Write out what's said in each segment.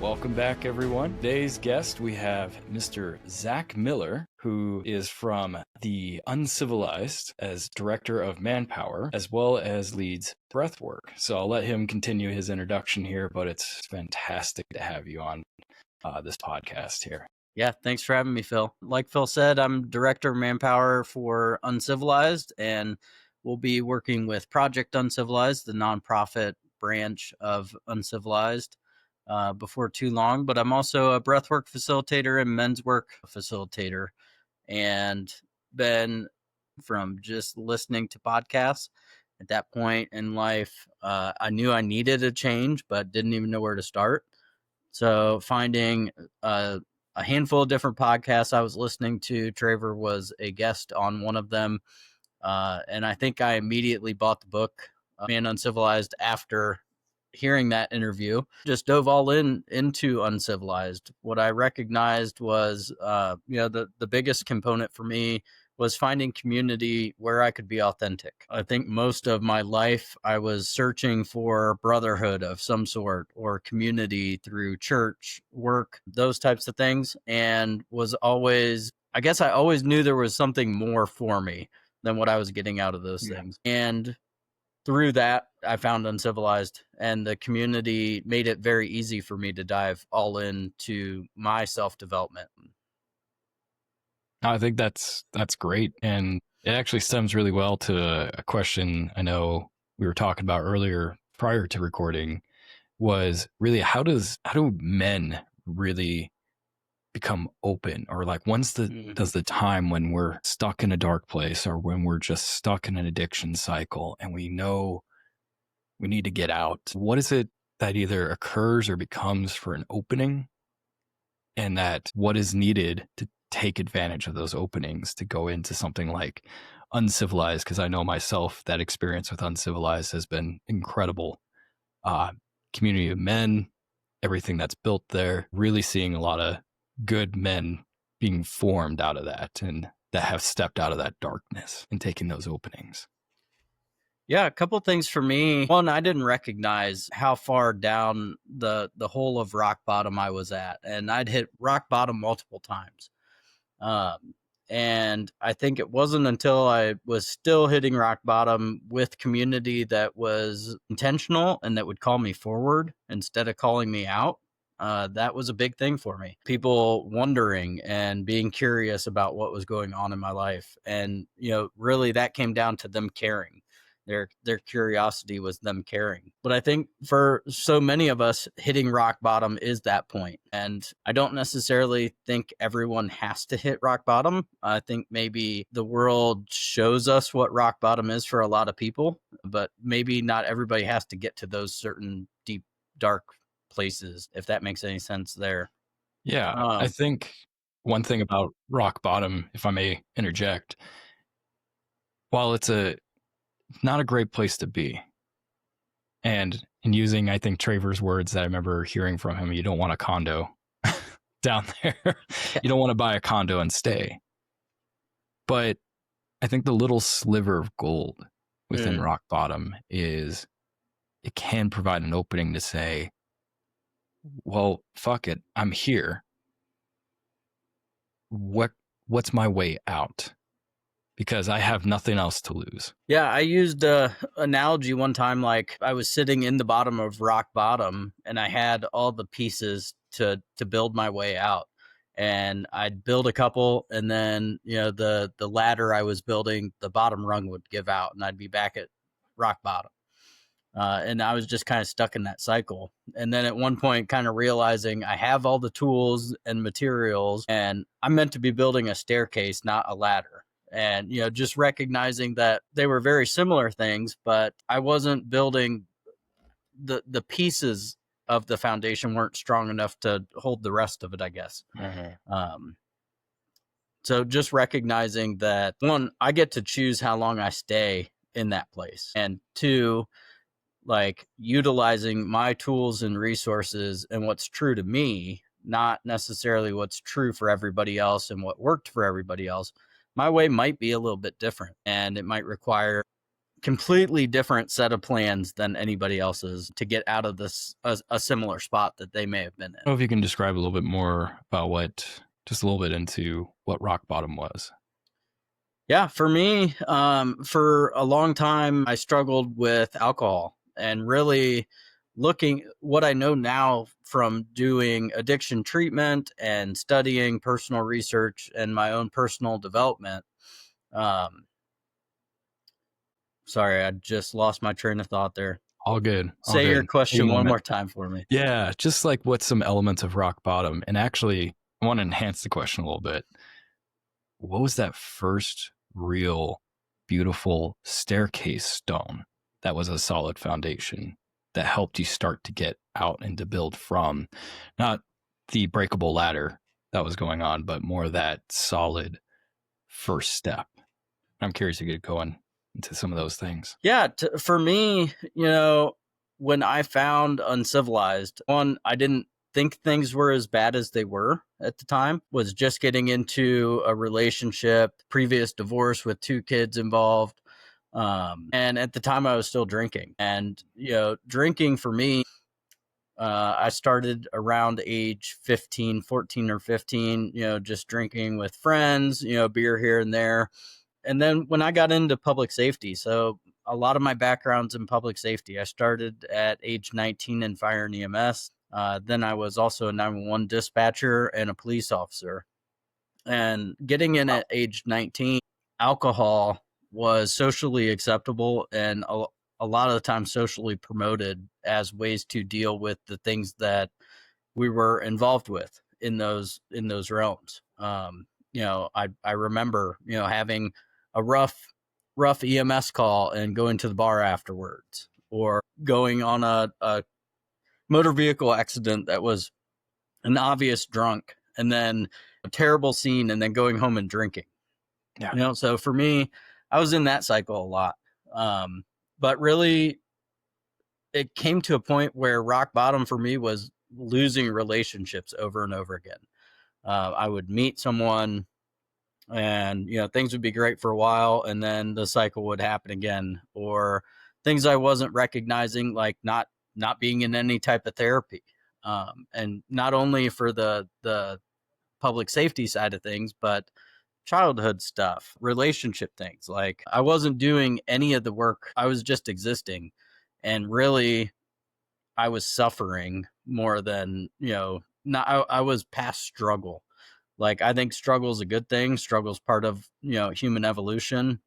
Welcome back, everyone. Today's guest, we have Mr. Zac Miller, who is from the Uncivilized as Director of Manpower, as well as leads Breathwork. So I'll let him continue his introduction here, but it's fantastic to have you on this podcast here. Yeah, thanks for having me, Phil. Like Phil said, I'm Director of Manpower for Uncivilized, and we'll be working with Project Uncivilized, the nonprofit branch of Uncivilized, before too long. But I'm also a breathwork facilitator and men's work facilitator, and been from just listening to podcasts. At that point in life, I knew I needed a change, but didn't even know where to start. So finding a handful of different podcasts I was listening to, Trevor was a guest on one of them. And I think I immediately bought the book, Man Uncivilized, after hearing that interview. Just dove all into Uncivilized. What I recognized was, the biggest component for me was finding community where I could be authentic. I think most of my life I was searching for brotherhood of some sort or community through church, work, those types of things. And was always, I guess I always knew there was something more for me than what I was getting out of those things. And through that, I found Uncivilized, and the community made it very easy for me to dive all into my self-development. I think that's great. And it actually stems really well to a question I know we were talking about earlier prior to recording, was really how do men really become open, or like when's does the time when we're stuck in a dark place, or when we're just stuck in an addiction cycle and we know we need to get out? What is it that either occurs or becomes for an opening, and that what is needed to take advantage of those openings to go into something like Uncivilized? Because I know myself that experience with Uncivilized has been incredible. Community of men, everything that's built there, really seeing a lot of good men being formed out of that, and that have stepped out of that darkness and taken those openings. Yeah, a couple things for me. One, I didn't recognize how far down the hole of rock bottom I was at, and I'd hit rock bottom multiple times. And I think it wasn't until I was still hitting rock bottom with community that was intentional and that would call me forward instead of calling me out. That was a big thing for me. People wondering and being curious about what was going on in my life. And, really that came down to them caring. Their curiosity was them caring. But I think for so many of us, hitting rock bottom is that point. And I don't necessarily think everyone has to hit rock bottom. I think maybe the world shows us what rock bottom is for a lot of people, but maybe not everybody has to get to those certain deep, dark places, if that makes any sense there. Yeah, I think one thing about rock bottom, if I may interject, while it's not a great place to be, and in using, I think, Trevor's words that I remember hearing from him, you don't want a condo down there. You don't want to buy a condo and stay. But I think the little sliver of gold within rock bottom is it can provide an opening to say, well, fuck it, I'm here. What's my way out? Because I have nothing else to lose. Yeah, I used an analogy one time, like I was sitting in the bottom of rock bottom and I had all the pieces to build my way out. And I'd build a couple, and then, the ladder I was building, the bottom rung would give out and I'd be back at rock bottom. And I was just kind of stuck in that cycle. And then at one point, kind of realizing I have all the tools and materials, and I'm meant to be building a staircase, not a ladder. And, just recognizing that they were very similar things, but I wasn't building the pieces of the foundation weren't strong enough to hold the rest of it, I guess. So just recognizing that, one, I get to choose how long I stay in that place. And two, like utilizing my tools and resources and what's true to me, not necessarily what's true for everybody else and what worked for everybody else. My way might be a little bit different, and it might require completely different set of plans than anybody else's to get out of this a similar spot that they may have been I don't in. know if you can describe a little bit more about just a little bit into what rock bottom was. Yeah, for me, for a long time, I struggled with alcohol, and really looking what I know now from doing addiction treatment and studying personal research and my own personal development. Um, Sorry, I just lost my train of thought there. All good. All Say your good. Take a question one moment. more time for me. Yeah, just like what's some elements of rock bottom? And actually, I want to enhance the question a little bit. What was that first real beautiful staircase stone that was a solid foundation that helped you start to get out and to build from, not the breakable ladder that was going on, but more that solid first step? I'm curious to get going into some of those things. Yeah, for me, when I found Uncivilized, one, I didn't think things were as bad as they were at the time. Was just getting into a relationship, previous divorce with 2 kids involved. And at the time I was still drinking. And, drinking for me, I started around age 15, 14 or 15, just drinking with friends, beer here and there. And then when I got into public safety, so a lot of my background's in public safety. I started at age 19 in fire and EMS. Then I was also a 911 dispatcher and a police officer. And getting in at age 19, alcohol was socially acceptable and a lot of the time socially promoted as ways to deal with the things that we were involved with in those realms. I remember having a rough EMS call and going to the bar afterwards, or going on a motor vehicle accident that was an obvious drunk, and then a terrible scene, and then going home and drinking. Yeah. So for me, I was in that cycle a lot. But really, it came to a point where rock bottom for me was losing relationships over and over again. I would meet someone, and things would be great for a while, and then the cycle would happen again, or things I wasn't recognizing, like not being in any type of therapy, and not only for the public safety side of things, but childhood stuff, relationship things. Like, I wasn't doing any of the work, I was just existing, and really I was suffering more than, not, I was past struggle. Like, I think struggle is a good thing. Struggle is part of, human evolution,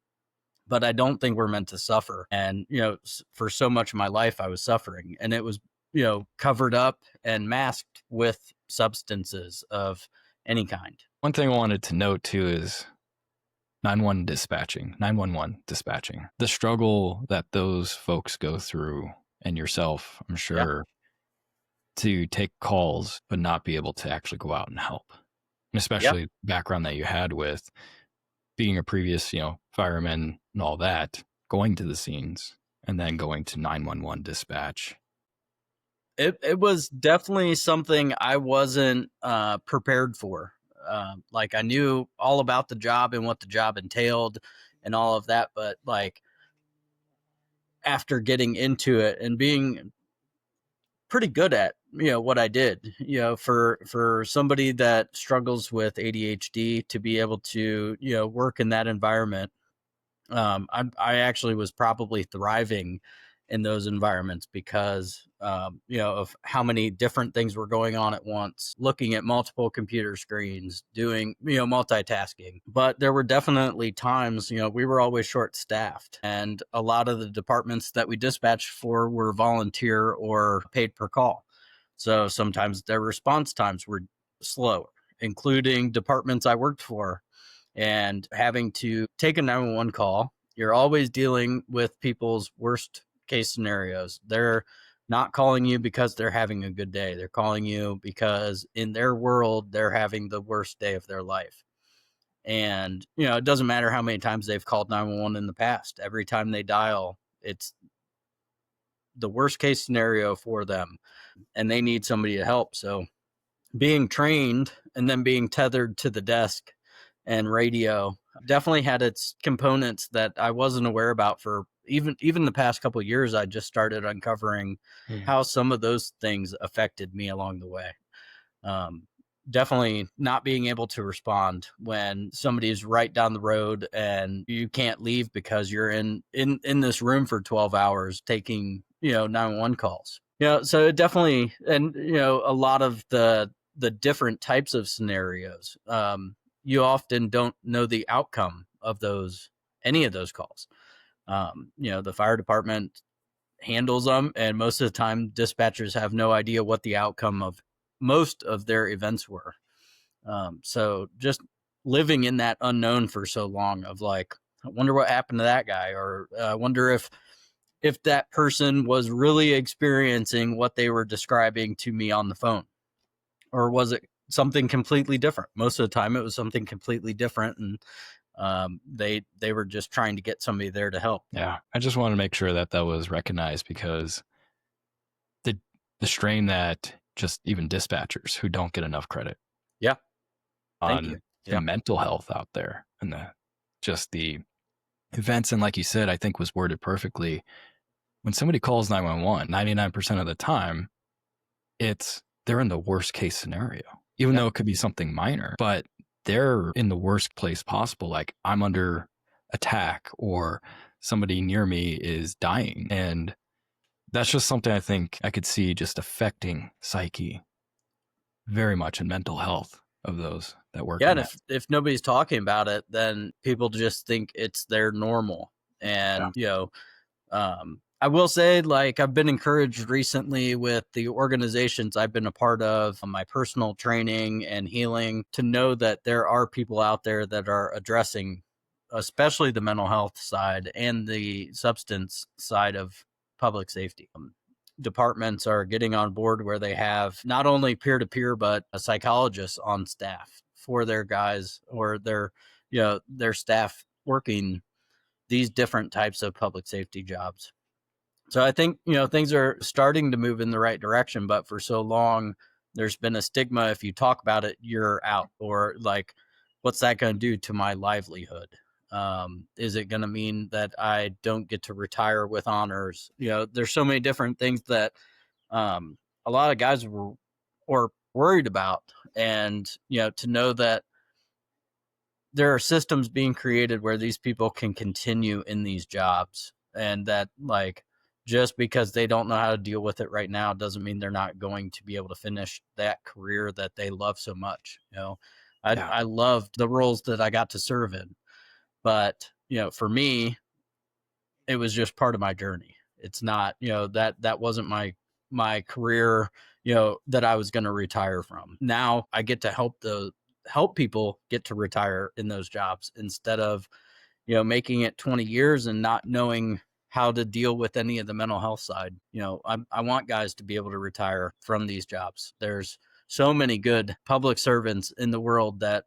but I don't think we're meant to suffer. And, for so much of my life, I was suffering, and it was, covered up and masked with substances of any kind. One thing I wanted to note too is 911 dispatching. The struggle that those folks go through, and yourself, I'm Yeah. sure, to take calls but not be able to actually go out and help. And Yeah. especially background that you had with being a previous, fireman and all that, going to the scenes and then going to 911 dispatch. It was definitely something I wasn't prepared for. Like, I knew all about the job and what the job entailed and all of that, but like, after getting into it and being pretty good at what I did, for somebody that struggles with ADHD to be able to work in that environment, I actually was probably thriving in those environments because of how many different things were going on at once, looking at multiple computer screens, doing multitasking. But there were definitely times we were always short staffed, and a lot of the departments that we dispatched for were volunteer or paid per call. So sometimes their response times were slower, including departments I worked for, and having to take a 911 call. You're always dealing with people's worst case scenarios. They're not calling you because they're having a good day. They're calling you because in their world, they're having the worst day of their life. And, it doesn't matter how many times they've called 911 in the past. Every time they dial, it's the worst case scenario for them, and they need somebody to help. So being trained and then being tethered to the desk and radio definitely had its components that I wasn't aware about for even the past couple of years, I just started uncovering how some of those things affected me along the way. Um, Definitely not being able to respond when somebody's right down the road and you can't leave because you're in this room for 12 hours taking 911 calls. So it definitely, and a lot of the different types of scenarios, you often don't know the outcome of any of those calls. The fire department handles them, and most of the time dispatchers have no idea what the outcome of most of their events were. So just living in that unknown for so long of like, I wonder what happened to that guy, or I wonder if that person was really experiencing what they were describing to me on the phone, or was it something completely different? Most of the time it was something completely different, and they were just trying to get somebody there to help. Yeah, I just want to make sure that that was recognized, because the the strain that just even dispatchers who don't get enough credit Yeah. Thank you. on the Yeah. mental health out there, and the events, and like you said, I think was worded perfectly. When somebody calls 911, 99% of the time, they're in the worst case scenario, even Yeah. though it could be something minor, but they're in the worst place possible. Like, I'm under attack, or somebody near me is dying. And that's just something I think I could see just affecting psyche very much, and mental health of those that work Yeah, in and that. if nobody's talking about it, then people just think it's their normal. Yeah. And I will say, like, I've been encouraged recently with the organizations I've been a part of, my personal training and healing, to know that there are people out there that are addressing, especially the mental health side and the substance side of public safety. Departments are getting on board where they have not only peer to peer, but a psychologist on staff for their guys, or their staff working these different types of public safety jobs. So I think, things are starting to move in the right direction, but for so long, there's been a stigma. If you talk about it, you're out, or like, what's that going to do to my livelihood? Is it going to mean that I don't get to retire with honors? There's so many different things that a lot of guys were worried about. And, to know that there are systems being created where these people can continue in these jobs, and that, like, just because they don't know how to deal with it right now doesn't mean they're not going to be able to finish that career that they love so much. Yeah. I loved the roles that I got to serve in, but for me, it was just part of my journey. It's not, that wasn't my career, that I was going to retire from. Now I get to help people get to retire in those jobs, instead of, making it 20 years and not knowing how to deal with any of the mental health side. I want guys to be able to retire from these jobs. There's so many good public servants in the world that,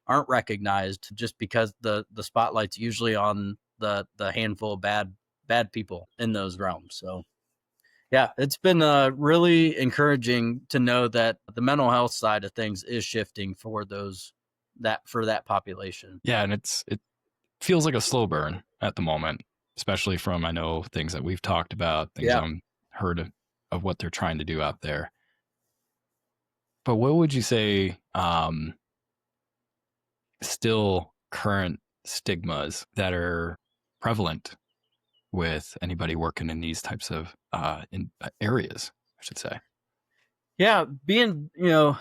aren't recognized, just because the spotlight's usually on the handful of bad people in those realms. So yeah, it's been really encouraging to know that the mental health side of things is shifting for that population. Yeah. And it feels like a slow burn at the moment, especially from, I know, things that we've talked about, things Yeah. I'm heard of what they're trying to do out there. But what would you say, still current stigmas that are prevalent with anybody working in these types of areas, I should say? Yeah, being,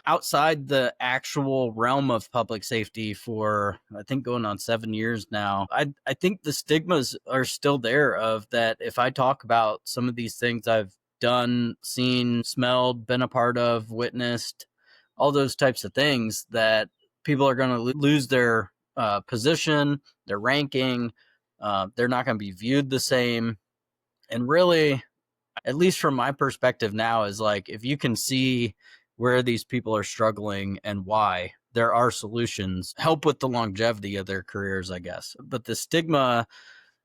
outside the actual realm of public safety for, I think, going on 7 years now, I think the stigmas are still there, of that if I talk about some of these things I've done, seen, smelled, been a part of, witnessed, all those types of things, that people are going to lose their position, their ranking. They're not going to be viewed the same. And really, at least from my perspective now, is like, if you can see where these people are struggling and why, there are solutions. Help with the longevity of their careers, I guess. But the stigma,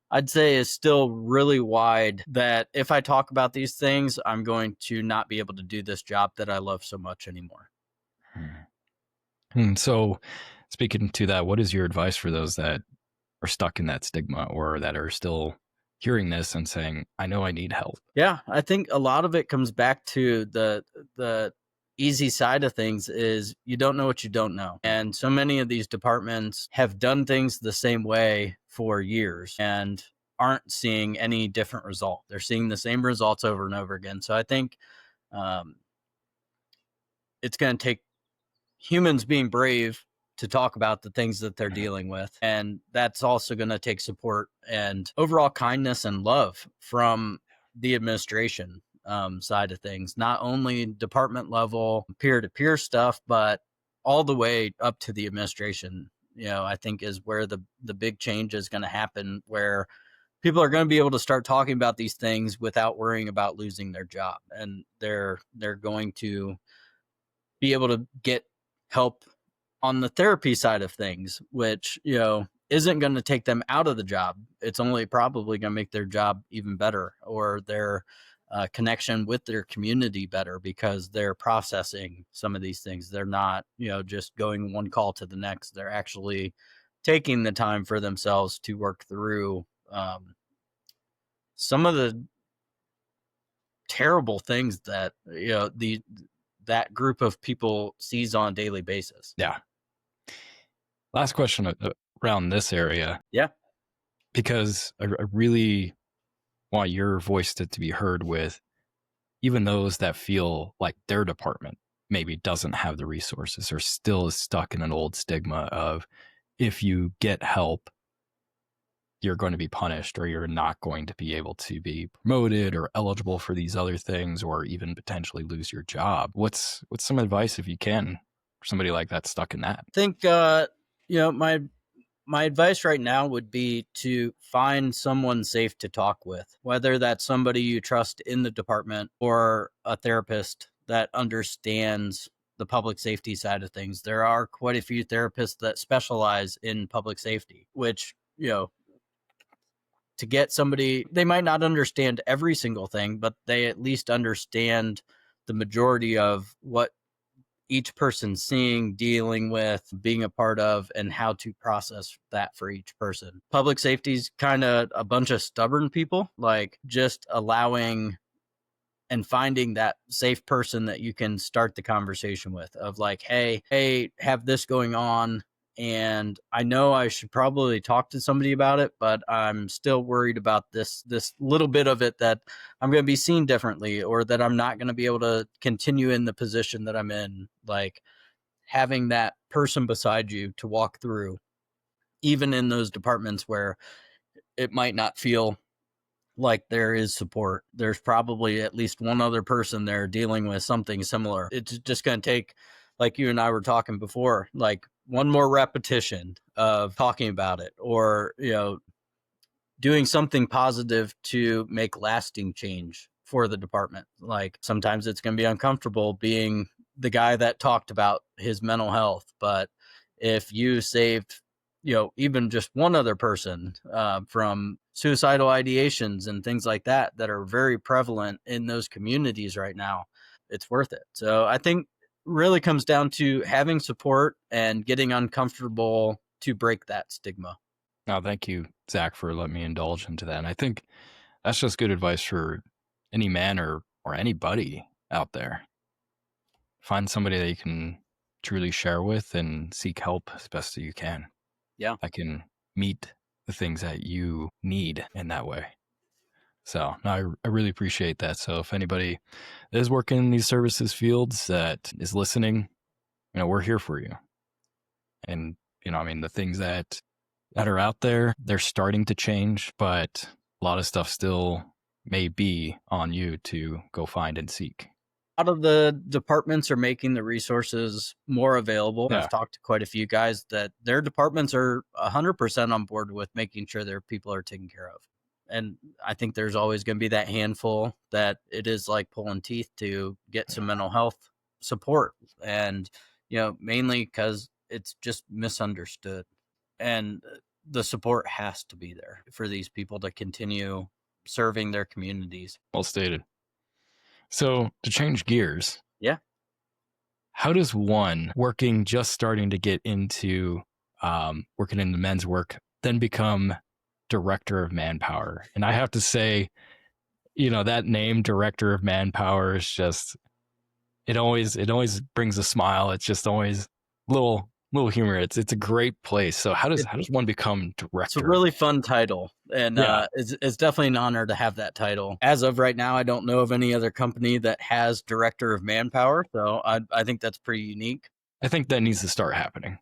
I'd say, is still really wide, that if I talk about these things, I'm going to not be able to do this job that I love so much anymore. So, speaking to that, what is your advice for those that are stuck in that stigma, or that are still hearing this and saying, I know I need help? Yeah, I think a lot of it comes back to the easy side of things is you don't know what you don't know. And so many of these departments have done things the same way for years and aren't seeing any different result. They're seeing the same results over and over again. So I think um, it's going to take humans being brave to talk about the things that they're dealing with. And that's also going to take support and overall kindness and love from the administration side of things, not only department level peer to peer stuff, but all the way up to the administration. I think is where the big change is going to happen, where people are going to be able to start talking about these things without worrying about losing their job, and they're going to be able to get help on the therapy side of things, which, isn't going to take them out of the job. It's only probably going to make their job even better, or their connection with their community better, because they're processing some of these things. They're not, just going one call to the next. They're actually taking the time for themselves to work through some of the terrible things that, that group of people sees on a daily basis. Yeah. Last question around this area. Yeah. Because I really want your voice to be heard with even those that feel like their department maybe doesn't have the resources or still is stuck in an old stigma of, if you get help, you're going to be punished, or you're not going to be able to be promoted or eligible for these other things, or even potentially lose your job. What's some advice, if you can, for somebody like that stuck in that? I think, my advice right now would be to find someone safe to talk with, whether that's somebody you trust in the department or a therapist that understands the public safety side of things. There are quite a few therapists that specialize in public safety, which, to get somebody, they might not understand every single thing, but they at least understand the majority of what each person seeing, dealing with, being a part of, and how to process that for each person. Public safety is kind of a bunch of stubborn people, like just allowing and finding that safe person that you can start the conversation with, of like, hey, have this going on, and I know I should probably talk to somebody about it, but I'm still worried about this little bit of it, that I'm going to be seen differently, or that I'm not going to be able to continue in the position that I'm in. Like, having that person beside you to walk through, even in those departments where it might not feel like there is support, there's probably at least one other person there dealing with something similar. It's just going to take, like you and I were talking before, like one more repetition of talking about it, or, doing something positive to make lasting change for the department. Like, sometimes it's going to be uncomfortable being the guy that talked about his mental health, but if you saved, even just one other person from suicidal ideations and things like that are very prevalent in those communities right now, it's worth it. So I think really comes down to having support and getting uncomfortable to break that stigma. Now, thank you, Zach, for letting me indulge into that. And I think that's just good advice for any man or anybody out there. Find somebody that you can truly share with and seek help as best as you can. Yeah. I can meet the things that you need in that way. So no, I really appreciate that. So if anybody is working in these services fields that is listening, we're here for you. And, the things that are out there, they're starting to change, but a lot of stuff still may be on you to go find and seek. A lot of the departments are making the resources more available. Yeah. I've talked to quite a few guys that their departments are 100% on board with making sure their people are taken care of. And I think there's always going to be that handful that it is like pulling teeth to get some mental health support. And, mainly because it's just misunderstood. And the support has to be there for these people to continue serving their communities. Well stated. So to change gears. Yeah. How does one just starting to get into working in the men's work then become Director of Manpower. And I have to say, that name, Director of Manpower, is just, it always brings a smile. It's just always little humor. It's a great place. So how does one become director? It's a really fun title, and Yeah. it's definitely an honor to have that title. As of right now, I don't know of any other company that has Director of Manpower, so I think that's pretty unique. I think that needs to start happening.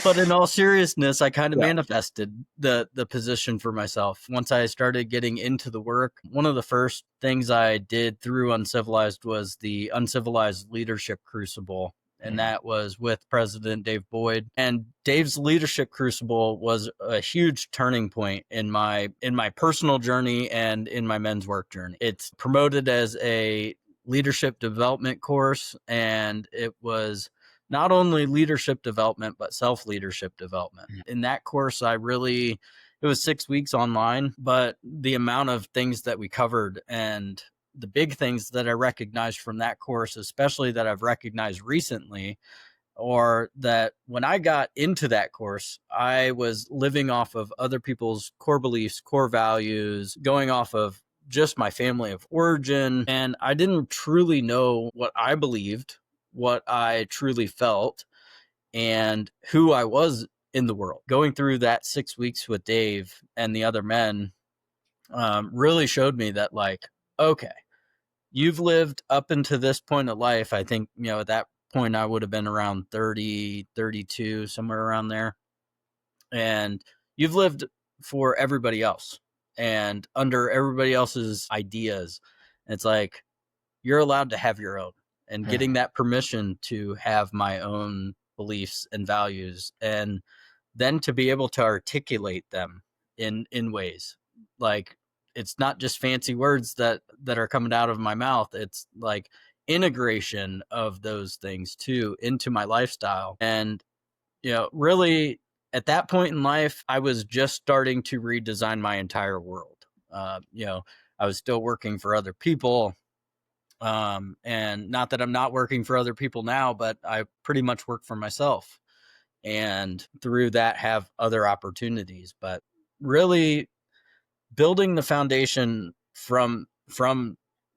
But in all seriousness, I kind of Yeah. manifested the position for myself. Once I started getting into the work, one of the first things I did through Uncivilized was the Uncivilized Leadership Crucible. And that was with President Dave Boyd. And Dave's Leadership Crucible was a huge turning point in my personal journey and in my men's work journey. It's promoted as a leadership development course, and it was not only leadership development, but self-leadership development. In that course, it was 6 weeks online, but the amount of things that we covered and the big things that I recognized from that course, especially that I've recognized recently, or that when I got into that course, I was living off of other people's core beliefs, core values, going off of just my family of origin. And I didn't truly know what I believed, what I truly felt, and who I was in the world. Going through that 6 weeks with Dave and the other men really showed me that, like, okay, you've lived up into this point of life. I think, at that point I would have been around 30, 32, somewhere around there. And you've lived for everybody else and under everybody else's ideas. It's like, you're allowed to have your own, and getting that permission to have my own beliefs and values, and then to be able to articulate them in ways like, it's not just fancy words that are coming out of my mouth. It's like integration of those things too into my lifestyle. And really, at that point in life, I was just starting to redesign my entire world. I was still working for other people. And not that I'm not working for other people now, but I pretty much work for myself, and through that have other opportunities. But really building the foundation from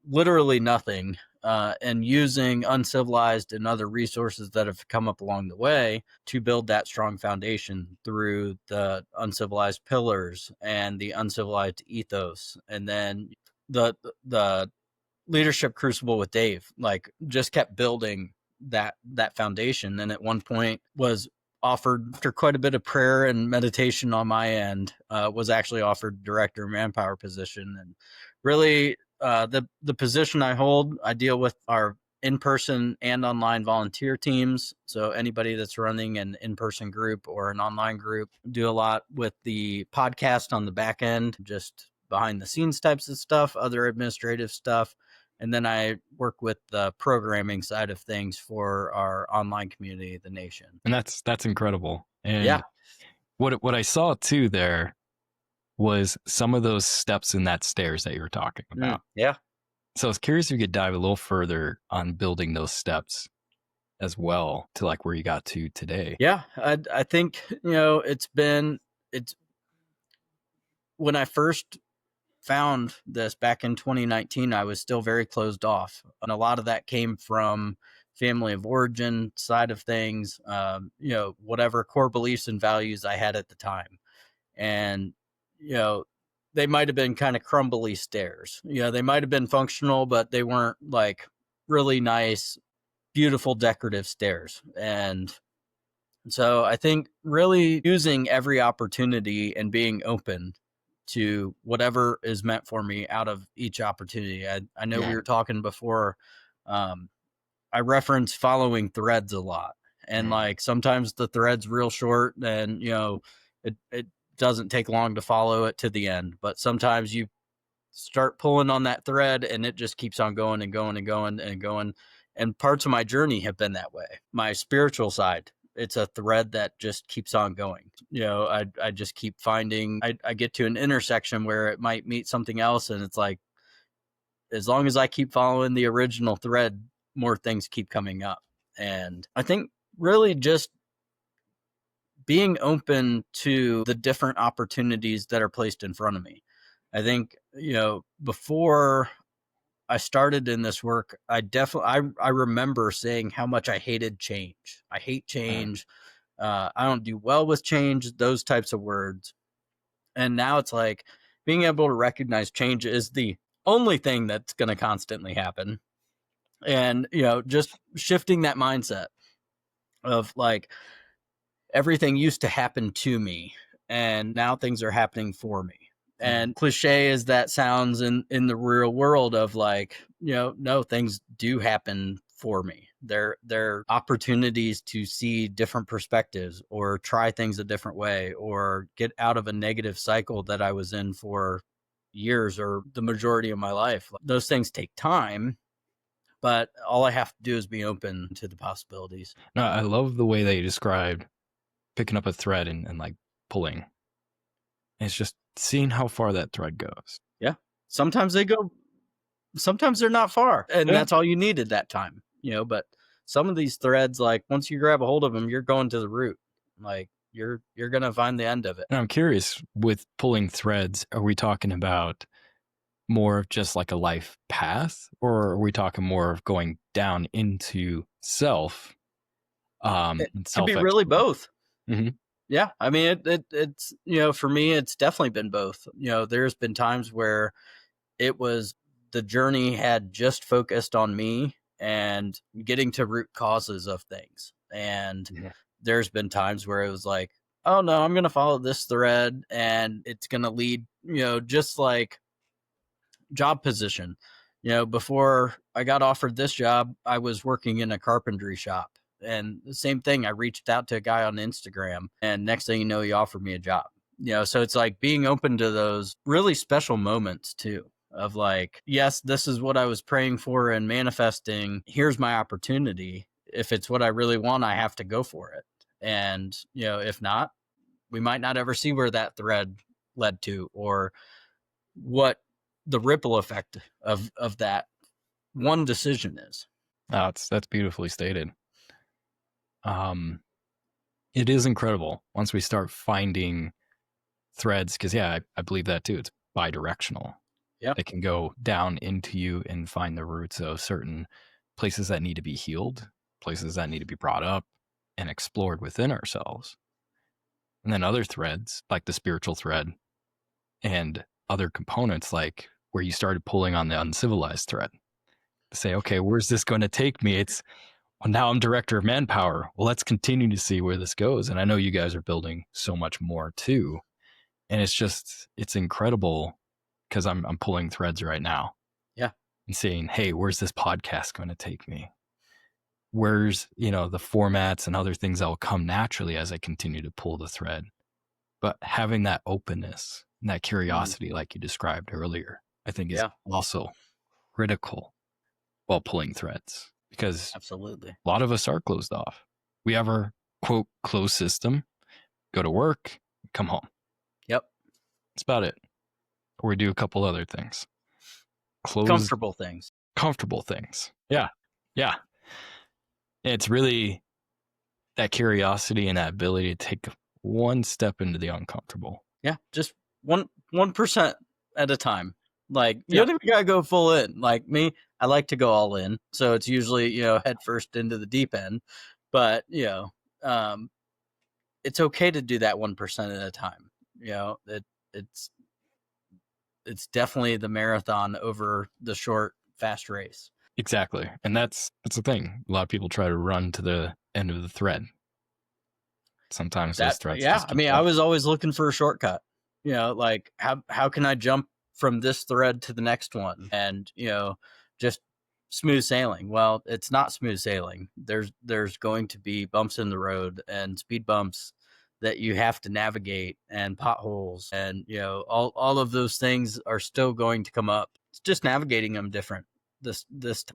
literally nothing, and using Uncivilized and other resources that have come up along the way to build that strong foundation through the Uncivilized pillars and the Uncivilized ethos. And then the Leadership Crucible with Dave, like, just kept building that foundation. And at one point was offered, after quite a bit of prayer and meditation on my end, was actually offered Director of Manpower position. And really, the position I hold, I deal with our in-person and online volunteer teams. So anybody that's running an in-person group or an online group. Do a lot with the podcast on the back end, just behind the scenes types of stuff, other administrative stuff. And then I work with the programming side of things for our online community, the Nation. And that's incredible. And yeah, what I saw too there was some of those steps in that stairs that you were talking about. Yeah. So I was curious if you could dive a little further on building those steps as well to like where you got to today. Yeah. I think, it's when I first found this back in 2019, I was still very closed off. And a lot of that came from family of origin side of things, whatever core beliefs and values I had at the time. And, they might have been kind of crumbly stairs. They might have been functional, but they weren't like really nice, beautiful, decorative stairs. And so I think really using every opportunity and being open to whatever is meant for me out of each opportunity. I know we were talking before. I reference following threads a lot, and like sometimes the thread's real short, and it doesn't take long to follow it to the end. But sometimes you start pulling on that thread, and it just keeps on going and going and going and going. And parts of my journey have been that way. My spiritual side, it's a thread that just keeps on going. I just keep finding, I get to an intersection where it might meet something else. And it's like, as long as I keep following the original thread, more things keep coming up. And I think really just being open to the different opportunities that are placed in front of me. I think, before I started in this work, I remember saying how much I hated change. I hate change. I don't do well with change, those types of words. And now it's like being able to recognize change is the only thing that's going to constantly happen. And, just shifting that mindset of like everything used to happen to me and now things are happening for me. And cliche as that sounds in the real world of like, no, things do happen for me. They're opportunities to see different perspectives or try things a different way or get out of a negative cycle that I was in for years or the majority of my life. Those things take time, but all I have to do is be open to the possibilities. No, I love the way that you described picking up a thread and like pulling. It's just seeing how far that thread goes. Yeah. Sometimes they're not far, and Yeah. that's all you needed that time, but some of these threads, like once you grab a hold of them, you're going to the root. Like you're going to find the end of it. And I'm curious, with pulling threads, are we talking about more of just like a life path, or are we talking more of going down into self? It And can self be really both. Mhm. Yeah. I mean, it's, for me, it's definitely been both. There's been times where it was the journey had just focused on me and getting to root causes of things. And Yeah. there's been times where it was like, oh no, I'm going to follow this thread and it's going to lead, just like job position. Before I got offered this job, I was working in a carpentry shop. And the same thing, I reached out to a guy on Instagram, and next thing you know, he offered me a job. So it's like being open to those really special moments too, of like, yes, this is what I was praying for and manifesting. Here's my opportunity. If it's what I really want, I have to go for it. And, if not, we might not ever see where that thread led to or what the ripple effect of that one decision is. That's beautifully stated. It is incredible once we start finding threads, because I believe that too. It's bi-directional. Yeah. It can go down into you and find the roots of certain places that need to be healed, places that need to be brought up and explored within ourselves. And then other threads, like the spiritual thread and other components, like where you started pulling on the uncivilized thread. Say, okay, where's this going to take me? Well, now I'm director of manpower. Well, let's continue to see where this goes. And I know you guys are building so much more too. And it's incredible because I'm pulling threads right now. Yeah. And saying, hey, where's this podcast going to take me? Where's, the formats and other things that will come naturally as I continue to pull the thread. But having that openness and that curiosity, like you described earlier, I think is also critical while pulling threads, because absolutely, a lot of us are closed off. We have our quote closed system, go to work, come home. Yep. That's about it. Or we do a couple other things. Comfortable things. Yeah. Yeah. And it's really that curiosity and that ability to take one step into the uncomfortable. Yeah. Just 1% at a time. Like you don't even gotta go full in. Like me, I like to go all in. So it's usually, head first into the deep end. But, it's okay to do that 1% at a time. It's definitely the marathon over the short, fast race. Exactly. And that's the thing. A lot of people try to run to the end of the thread. Sometimes those threads. Yeah. I mean, I was always looking for a shortcut. Like how can I jump from this thread to the next one and, just smooth sailing. Well, it's not smooth sailing. There's going to be bumps in the road and speed bumps that you have to navigate and potholes and, all of those things are still going to come up. It's just navigating them different. This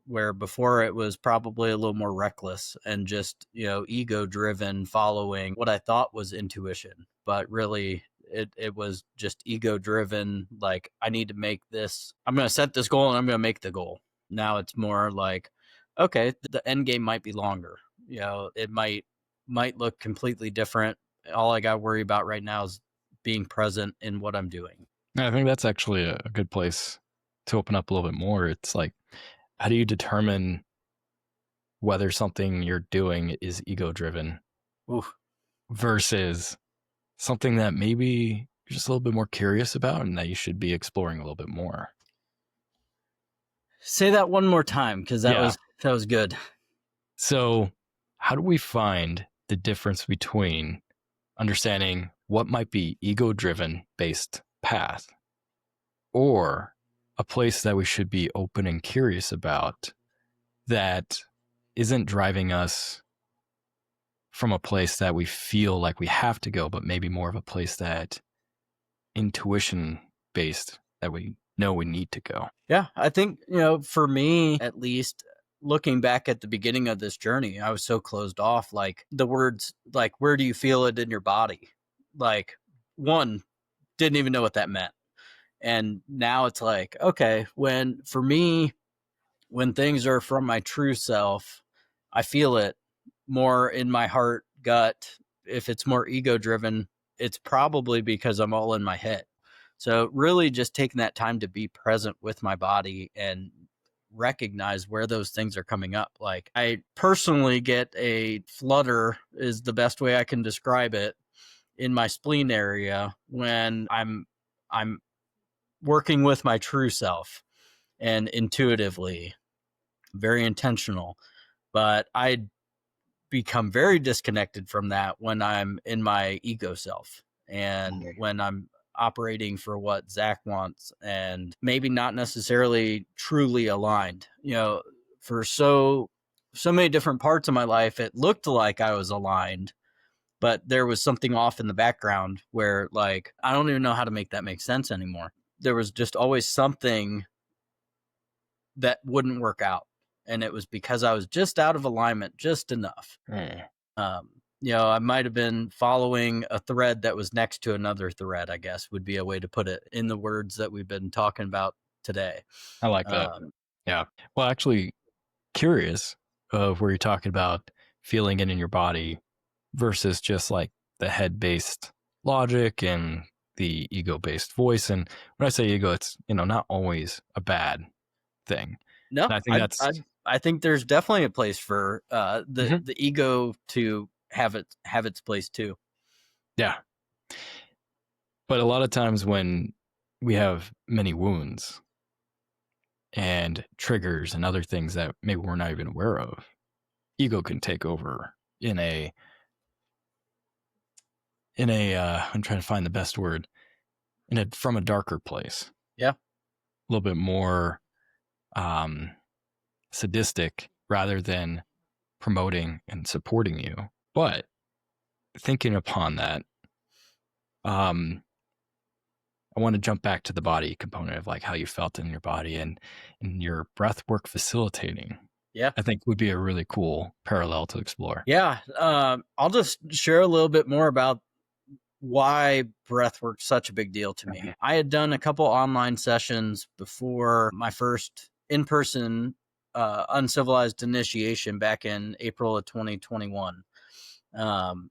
where before it was probably a little more reckless and just, ego driven, following what I thought was intuition, but really it was just ego driven. Like I need to make this, I'm going to set this goal and I'm going to make the goal. Now it's more like, okay, the end game might be longer. It might look completely different. All I got to worry about right now is being present in what I'm doing. And I think that's actually a good place to open up a little bit more. It's like, how do you determine whether something you're doing is ego driven Oof. versus something that maybe you're just a little bit more curious about and that you should be exploring a little bit more? Say that one more time, because that Yeah. was good. So, how do we find the difference between understanding what might be ego driven based path or a place that we should be open and curious about that isn't driving us from a place that we feel like we have to go, but maybe more of a place that intuition based that we know we need to go? Yeah, I think, for me, at least, looking back at the beginning of this journey, I was so closed off. Like the words, like, where do you feel it in your body? Like, one, didn't even know what that meant. And now it's like, okay, for me, when things are from my true self, I feel it more in my heart, gut. If it's more ego driven, it's probably because I'm all in my head. So really just taking that time to be present with my body and recognize where those things are coming up. Like, I personally get a flutter, is the best way I can describe it, in my spleen area when I'm working with my true self and intuitively, very intentional. But I become very disconnected from that when I'm in my ego self and when I'm operating for what Zac wants and maybe not necessarily truly aligned. For so many different parts of my life, it looked like I was aligned, but there was something off in the background where, like, I don't even know how to make that make sense anymore. There was just always something that wouldn't work out. And it was because I was just out of alignment, just enough. Mm, I might have been following a thread that was next to another thread, I guess would be a way to put it in the words that we've been talking about today. I like that. Yeah. Well, actually, curious of where you're talking about feeling it in your body versus just like the head based logic and the ego based voice. And when I say ego, it's, not always a bad thing. No, And I think that's, I think there's definitely a place for Mhm. the ego to have its place too. Yeah. But a lot of times when we have many wounds and triggers and other things that maybe we're not even aware of, ego can take over I'm trying to find the best word, from a darker place, Yeah. a little bit more um sadistic rather than promoting and supporting you. But thinking upon that, um I want to jump back to the body component of like how you felt in your body and your breath work facilitating. Yeah. I think would be a really cool parallel to explore. Yeah. I'll just share a little bit more about why breathwork's such a big deal to me. Mhm. I had done a couple online sessions before my first in-person uncivilized initiation back in April of 2021. Um,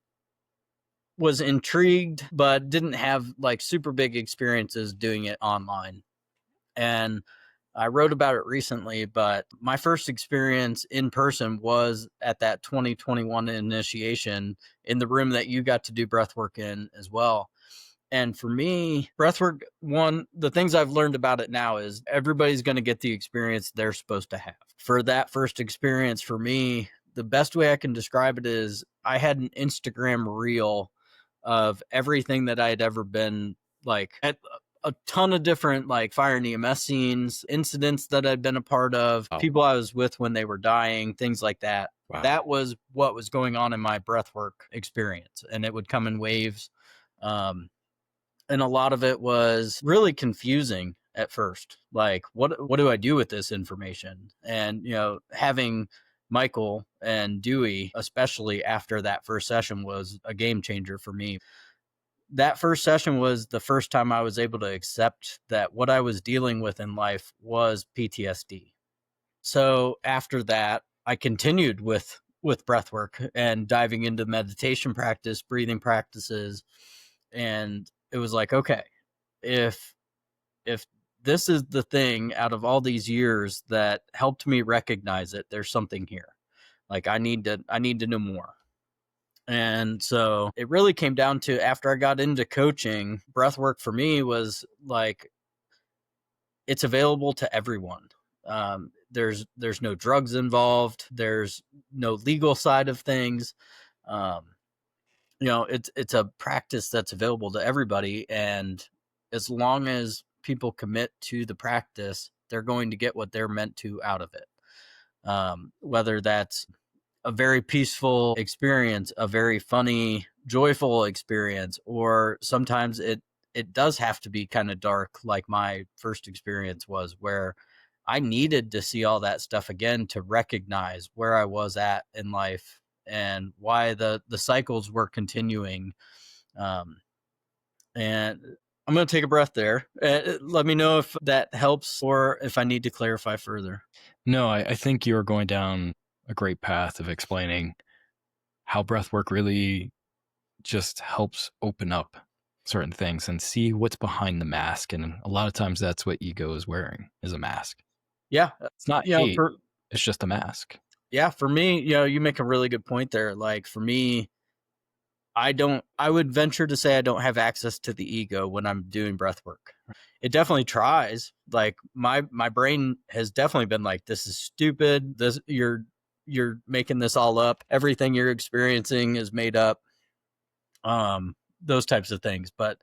was intrigued, but didn't have like super big experiences doing it online. And I wrote about it recently, but my first experience in person was at that 2021 initiation in the room that you got to do breathwork in as well. And for me, breathwork, the things I've learned about it now is everybody's going to get the experience they're supposed to have. For that first experience, for me, the best way I can describe it is I had an Instagram reel of everything that I had ever been like at a ton of different like fire and EMS scenes, incidents that I'd been a part of, Oh, people I was with when they were dying, things like that. wow. That was what was going on in my breathwork experience. And it would come in waves. And a lot of it was really confusing at first. Like, what do I do with this information? And having Michael and Dewey, especially after that first session, was a game changer for me. That first session was the first time I was able to accept that what I was dealing with in life was PTSD. So after that, I continued with with breath work and diving into meditation practice, breathing practices. And it was like, okay, if if this is the thing out of all these years that helped me recognize it, there's something here. Like I need to know more. And so it really came down to, after I got into coaching, breath work for me was like, it's available to everyone. There's no drugs involved. There's no legal side of things. Um, it's a practice that's available to everybody, and as long as people commit to the practice, they're going to get what they're meant to out of it. Whether that's a very peaceful experience, a very funny, joyful experience, or sometimes it does have to be kind of dark, like my first experience was, where I needed to see all that stuff again to recognize where I was at in life and why the cycles were continuing. Um, and I'm going to take a breath there. Let me know if that helps or if I need to clarify further. No, I think you're going down a great path of explaining how breathwork really just helps open up certain things and see what's behind the mask. And a lot of times that's what ego is wearing, is a mask. Yeah. It's not You know, hate, for, it's just a mask. yeah, for me, you make a really good point there. Like for me, I would venture to say I don't have access to the ego when I'm doing breath work. It definitely tries. Like my brain has definitely been like, this is stupid. You're making this all up. Everything you're experiencing is made up. Those types of things. But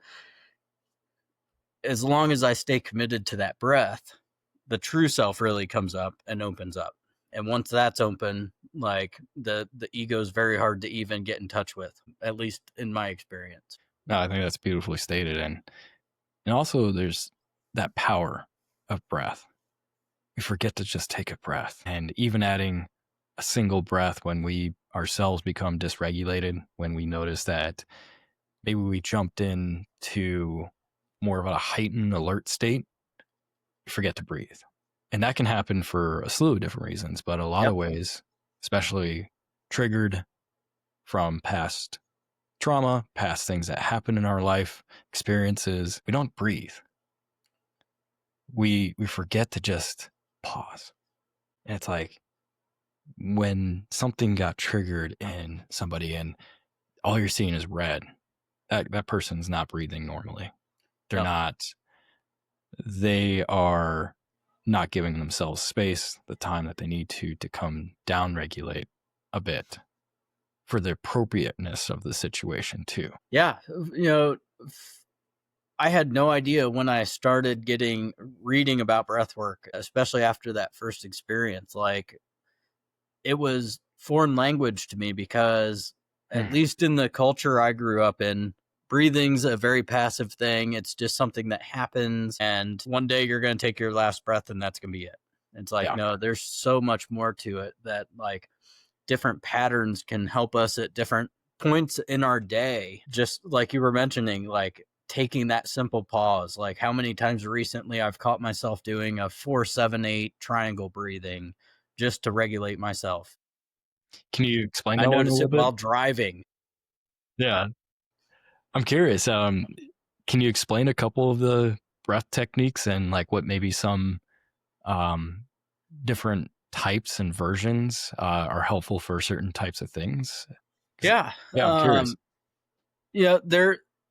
as long as I stay committed to that breath, the true self really comes up and opens up. And once that's open, like the ego is very hard to even get in touch with, at least in my experience. No, I think that's beautifully stated. And also there's that power of breath. We forget to just take a breath. And even adding a single breath when we ourselves become dysregulated, when we notice that maybe we jumped into more of a heightened alert state, we forget to breathe. And that can happen for a slew of different reasons, but a lot Yep. of ways, especially triggered from past trauma, past things that happen in our life, experiences, we don't breathe. We forget to just pause. And it's like when something got triggered in somebody and all you're seeing is red, that person's not breathing normally. They're Yep. not, they are not giving themselves space, the time that they need to come down regulate a bit for the appropriateness of the situation too. Yeah. I had no idea when I started reading about breath work, especially after that first experience. Like it was foreign language to me because, at least in the culture I grew up in, breathing's a very passive thing. It's just something that happens. And one day you're going to take your last breath and that's going to be it. It's like, Yeah. no, there's so much more to it, that like different patterns can help us at different points in our day. Just like you were mentioning, like taking that simple pause. Like how many times recently I've caught myself doing a 4-7-8 triangle breathing just to regulate myself. Can you explain I that one a notice little it bit? while driving. Yeah. I'm curious. Can you explain a couple of the breath techniques and like what maybe some um, different types and versions are helpful for certain types of things? Yeah. Yeah, I'm curious. Yeah,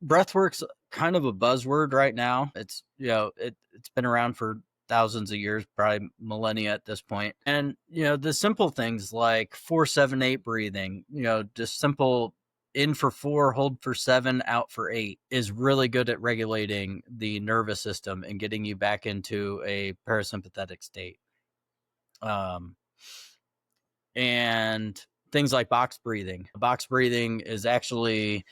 breathwork's kind of a buzzword right now. It's it's been around for thousands of years, probably millennia at this point. And the simple things like 4-7-8 breathing, just simple in for 4, hold for 7, out for 8, is really good at regulating the nervous system and getting you back into a parasympathetic state. Um and things like box breathing. Box breathing is actually,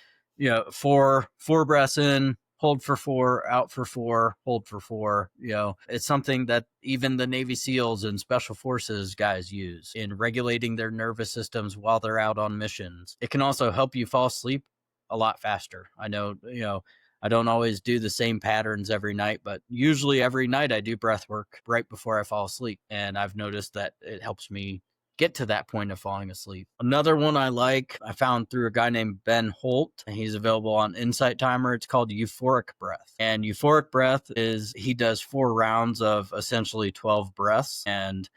four breaths in, hold for 4, out for 4, hold for 4. It's something that even the Navy SEALs and Special Forces guys use in regulating their nervous systems while they're out on missions. It can also help you fall asleep a lot faster. I know, I don't always do the same patterns every night, but usually every night I do breath work right before I fall asleep. And I've noticed that it helps me get to that point of falling asleep. Another one I found through a guy named Ben Holt, and he's available on Insight Timer. It's called Euphoric Breath. And Euphoric Breath is, he does 4 rounds of essentially 12 breaths, and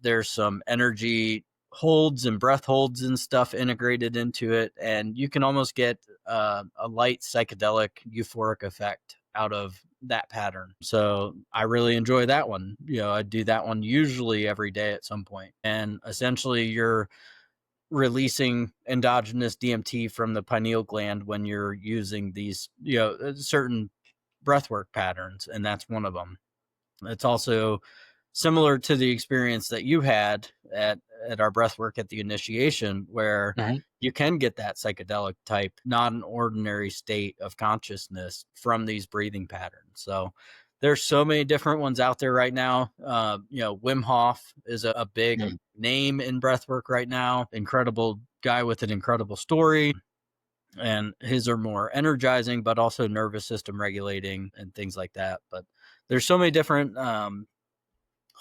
there's some energy holds and breath holds and stuff integrated into it, and you can almost get a light psychedelic euphoric effect out of that pattern. So I really enjoy that one. I do that one usually every day at some point, and essentially you're releasing endogenous DMT from the pineal gland when you're using these certain breathwork patterns, and that's one of them. It's also similar to the experience that you had at our breathwork at the initiation, where you can get that psychedelic type, not an ordinary state of consciousness from these breathing patterns. So there's so many different ones out there right now. Wim Hof is a big name in breathwork right now. Incredible guy with an incredible story. And his are more energizing, but also nervous system regulating and things like that. But there's so many different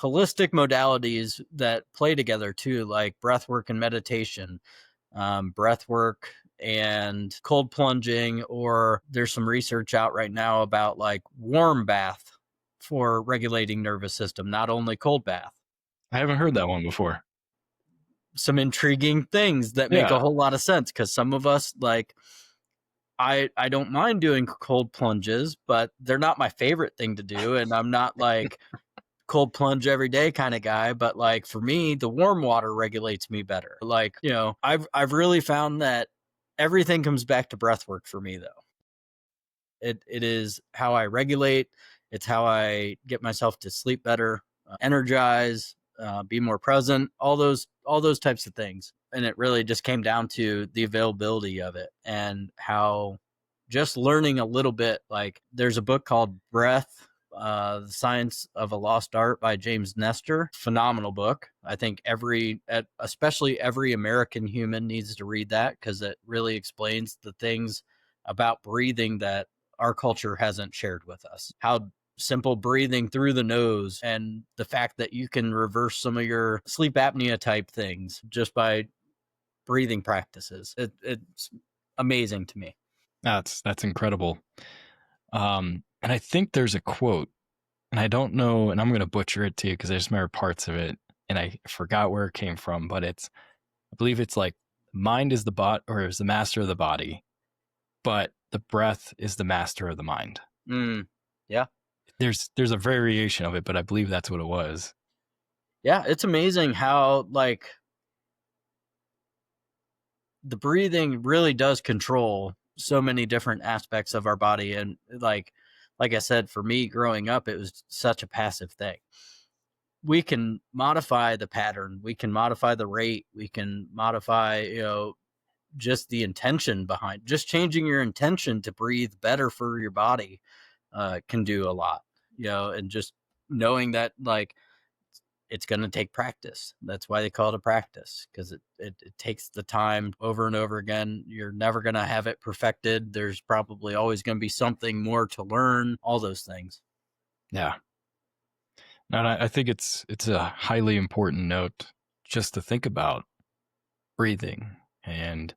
holistic modalities that play together too, like breathwork and meditation, breathwork and cold plunging, or there's some research out right now about like warm bath for regulating nervous system, not only cold bath. I haven't heard that one before. Some intriguing things that make a whole lot of sense, because some of us, like, I don't mind doing cold plunges, but they're not my favorite thing to do, and I'm not like cold plunge every day kind of guy. But like for me, the warm water regulates me better. Like, I've really found that everything comes back to breath work for me, though. It is how I regulate. It's how I get myself to sleep better, energize, be more present, all those types of things. And it really just came down to the availability of it, and how just learning a little bit. Like there's a book called Breath, The Science of a Lost Art by James Nestor. Phenomenal book. I think especially every American human needs to read that, because it really explains the things about breathing that our culture hasn't shared with us. How simple breathing through the nose, and the fact that you can reverse some of your sleep apnea type things just by breathing practices. It's amazing to me. That's incredible. And I think there's a quote, and I don't know, and I'm going to butcher it to you because I just remember parts of it, and I forgot where it came from, but I believe it's like, mind is the master of the body, but the breath is the master of the mind. Yeah. There's a variation of it, but I believe that's what it was. Yeah, it's amazing how like the breathing really does control so many different aspects of our body. And like I said, for me growing up, it was such a passive thing. We can modify the pattern, we can modify the rate, we can modify, just the intention behind, just changing your intention to breathe better for your body can do a lot, and just knowing that like it's going to take practice. That's why they call it a practice, because it takes the time over and over again. You're never going to have it perfected. There's probably always going to be something more to learn, all those things. Yeah. And I think it's a highly important note just to think about breathing. And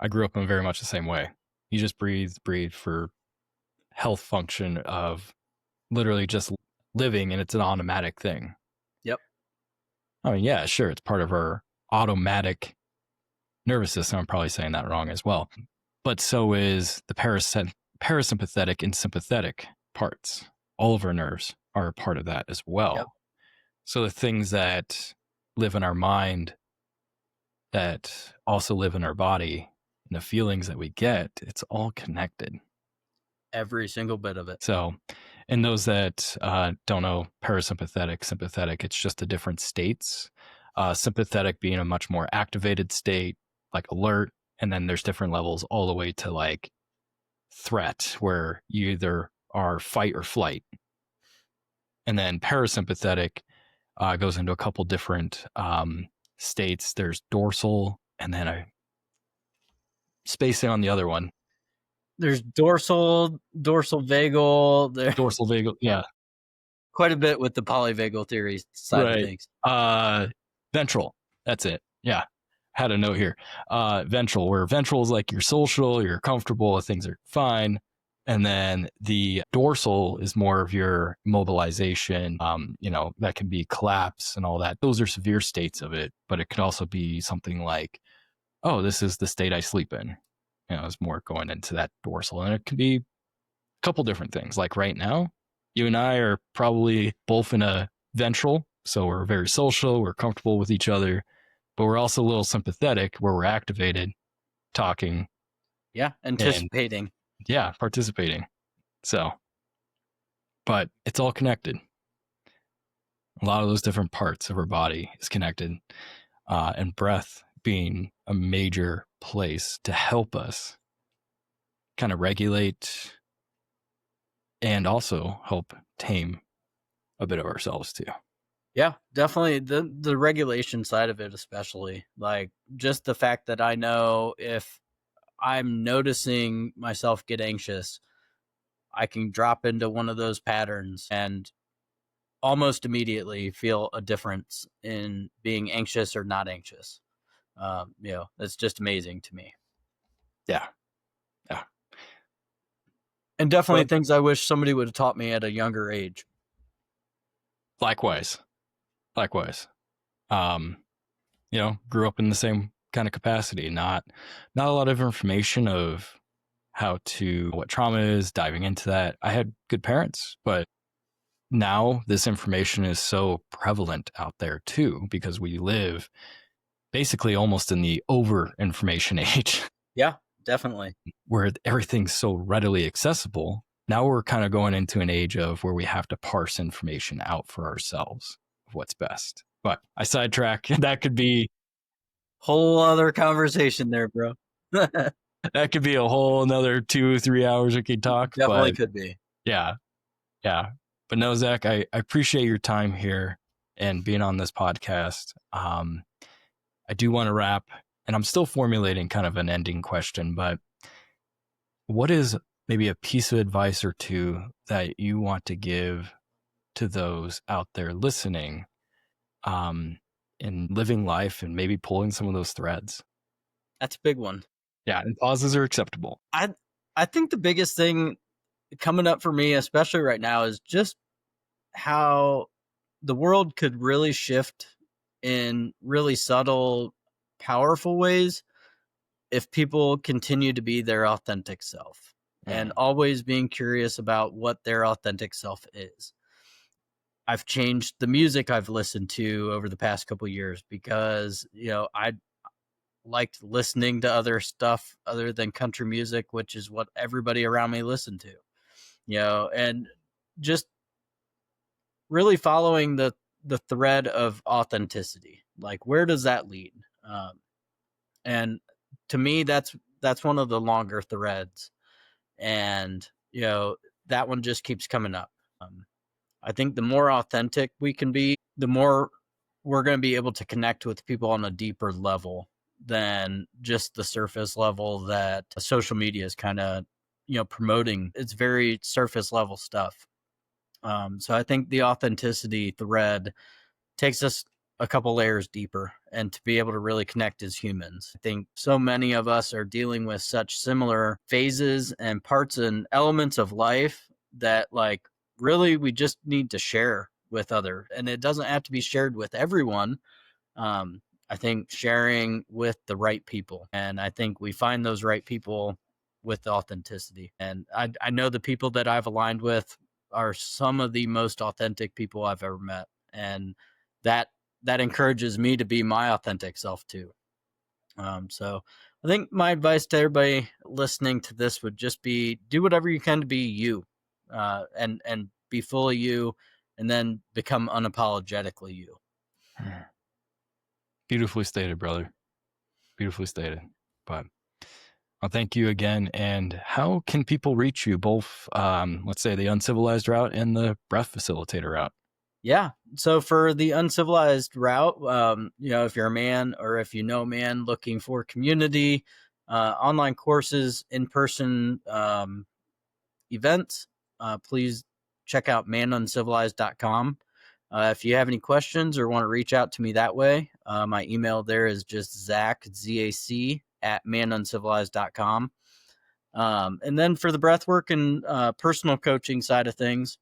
I grew up in very much the same way. You just breathe for health function of literally just living, and it's an automatic thing. Yep. I mean, yeah, sure, it's part of our automatic nervous system. I'm probably saying that wrong as well. But so is the parasympathetic and sympathetic parts. All of our nerves are a part of that as well. Yep. So the things that live in our mind that also live in our body, and the feelings that we get, it's all connected. Every single bit of it. So, and those that don't know parasympathetic, sympathetic, it's just the different states. Sympathetic being a much more activated state, like alert, and then there's different levels all the way to like threat, where you either are fight or flight. And then parasympathetic goes into a couple different states. There's dorsal, and then I spacing on the other one. There's dorsal vagal. Dorsal vagal, yeah. Quite a bit with the polyvagal theory side of things. Ventral. That's it. Yeah. Had a note here. Ventral, where ventral is like you're social, you're comfortable, things are fine. And then the dorsal is more of your mobilization. That can be collapse and all that. Those are severe states of it, but it could also be something like, oh, this is the state I sleep in. It's more going into that dorsal. And it can be a couple different things. Like right now, you and I are probably both in a ventral. So we're very social, we're comfortable with each other, but we're also a little sympathetic where we're activated, talking, Yeah, and anticipating. participating. So, but it's all connected. A lot of those different parts of our body is connected, and breath being a major place to help us kind of regulate and also help tame a bit of ourselves too. Yeah, definitely the regulation side of it, especially like just the fact that I know if I'm noticing myself get anxious, I can drop into one of those patterns and almost immediately feel a difference in being anxious or not anxious. That's just amazing to me. Yeah. Yeah. And definitely But things I wish somebody would have taught me at a younger age. likewise, likewise. Um, grew up in the same kind of capacity, not a lot of information of what trauma is, diving into that. I had good parents, but now this information is so prevalent out there too, because we live basically almost in the over information age Yeah, definitely. where everything's so readily accessible. Now we're kind of going into an age of where we have to parse information out for ourselves of what's best. But I sidetrack. That could be Whole other conversation there, bro. that could be a whole another 2-3 hours we could talk. Definitely But could be. yeah, yeah. But no, Zach, I appreciate your time here and being on this podcast. I do want to wrap, and I'm still formulating kind of an ending question, but what is maybe a piece of advice or two that you want to give to those out there listening, in living life and maybe pulling some of those threads? That's a big one. Yeah, and pauses are acceptable. I think the biggest thing coming up for me, especially right now, is just how the world could really shift in really subtle, powerful ways if people continue to be their authentic self and always being curious about what their authentic self is. I've changed the music I've listened to over the past couple years because, I liked listening to other stuff other than country music, which is what everybody around me listened to, and just really following the thread of authenticity. Like, where does that lead? And to me, that's one of the longer threads, and that one just keeps coming up. I think the more authentic we can be, the more we're going to be able to connect with people on a deeper level than just the surface level that social media is kind of promoting. It's very surface level stuff. So I think the authenticity thread takes us a couple layers deeper, and to be able to really connect as humans. I think so many of us are dealing with such similar phases and parts and elements of life that, like, really we just need to share with other, and it doesn't have to be shared with everyone. I think sharing with the right people, and I think we find those right people with authenticity. And I know the people that I've aligned with are some of the most authentic people I've ever met, and that that encourages me to be my authentic self too. So I think my advice to everybody listening to this would just be do whatever you can to be you, and be fully you, and then become unapologetically you. Beautifully stated, brother. Beautifully stated. But well, thank you again. And how can people reach you, both, let's say, the Uncivilized route and the breath facilitator route? Yeah. So for the uncivilized route, if you're a man or if you know a man looking for community, online courses, in-person events, please check out manuncivilized.com. If you have any questions or want to reach out to me that way, my email there is just Zac, Z-A-C, at manuncivilized.com. And then for the breathwork and personal coaching side of things,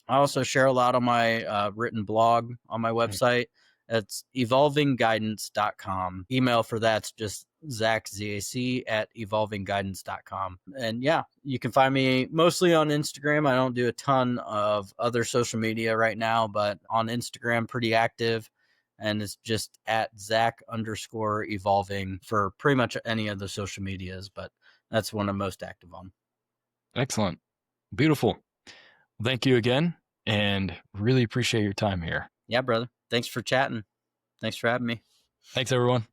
I also share a lot on my written blog on my website. It's evolvingguidance.com. Email for that's just Zac, Z-A-C, at evolvingguidance.com. And yeah, you can find me mostly on Instagram. I don't do a ton of other social media right now, but on Instagram, pretty active. And it's just at Zac_evolving for pretty much any of the social medias, but that's one I'm most active on. Excellent. Beautiful. Thank you again, and really appreciate your time here. Yeah, brother. Thanks for chatting. Thanks for having me. Thanks, everyone.